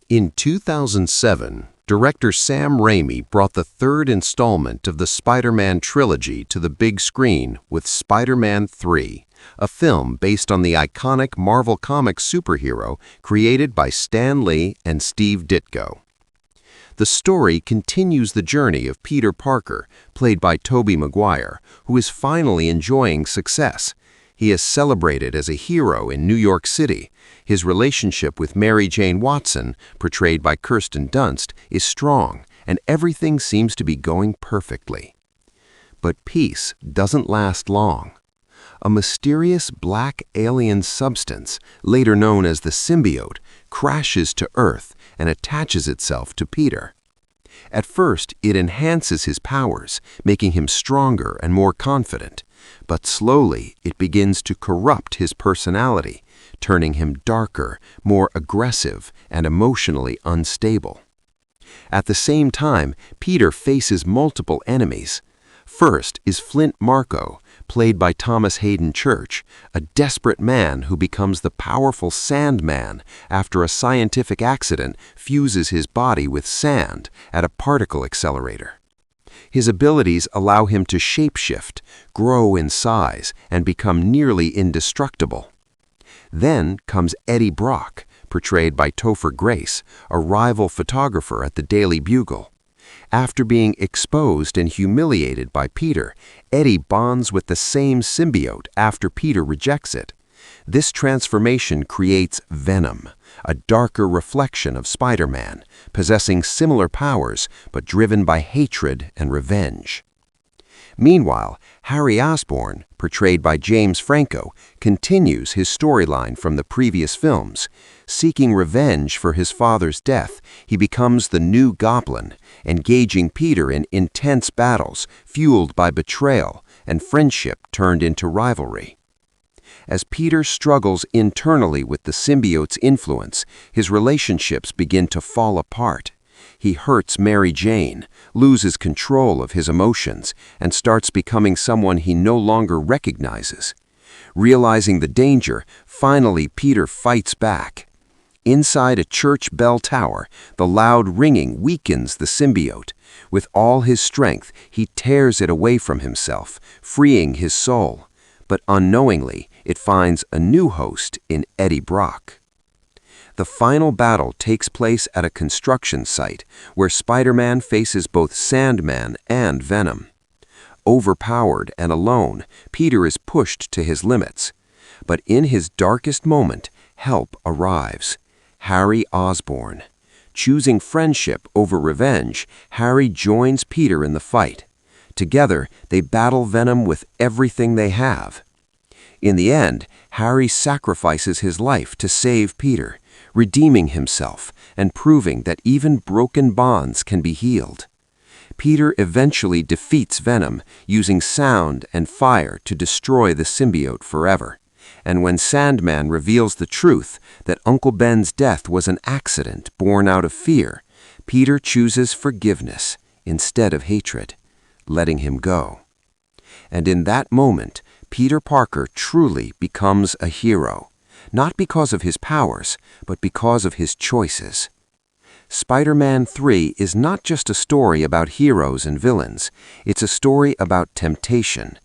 In 2007, director Sam Raimi brought the third installment of the Spider-Man trilogy to the big screen with Spider-Man 3, a film based on the iconic Marvel Comics superhero created by Stan Lee and Steve Ditko. The story continues the journey of Peter Parker, played by Tobey Maguire, who is finally enjoying success. He is celebrated as a hero in New York City. His relationship with Mary Jane Watson, portrayed by Kirsten Dunst, is strong, and everything seems to be going perfectly. But peace doesn't last long. A mysterious black alien substance, later known as the symbiote, crashes to Earth and attaches itself to Peter. At first, it enhances his powers, making him stronger and more confident. But slowly, it begins to corrupt his personality, turning him darker, more aggressive, and emotionally unstable. At the same time, Peter faces multiple enemies. First is Flint Marko, played by Thomas Hayden Church, a desperate man who becomes the powerful Sandman after a scientific accident fuses his body with sand at a particle accelerator. His abilities allow him to shapeshift, grow in size, and become nearly indestructible. Then comes Eddie Brock, portrayed by Topher Grace, a rival photographer at the Daily Bugle. After being exposed and humiliated by Peter, Eddie bonds with the same symbiote after Peter rejects it. This transformation creates Venom, a darker reflection of Spider-Man, possessing similar powers but driven by hatred and revenge. Meanwhile, Harry Osborn, portrayed by James Franco, continues his storyline from the previous films. Seeking revenge for his father's death, he becomes the new Goblin, engaging Peter in intense battles fueled by betrayal and friendship turned into rivalry. As Peter struggles internally with the symbiote's influence, his relationships begin to fall apart. He hurts Mary Jane, loses control of his emotions, and starts becoming someone he no longer recognizes. Realizing the danger, finally Peter fights back. Inside a church bell tower, the loud ringing weakens the symbiote. With all his strength, he tears it away from himself, freeing his soul. But unknowingly, it finds a new host in Eddie Brock. The final battle takes place at a construction site where Spider-Man faces both Sandman and Venom. Overpowered and alone, Peter is pushed to his limits. But in his darkest moment, help arrives. Harry Osborn. Choosing friendship over revenge, Harry joins Peter in the fight. Together, they battle Venom with everything they have. In the end, Harry sacrifices his life to save Peter, redeeming himself and proving that even broken bonds can be healed. Peter eventually defeats Venom, using sound and fire to destroy the symbiote forever. And when Sandman reveals the truth that Uncle Ben's death was an accident born out of fear, Peter chooses forgiveness instead of hatred, letting him go. And in that moment, Peter Parker truly becomes a hero, not because of his powers, but because of his choices. Spider-Man 3 is not just a story about heroes and villains, it's a story about temptation,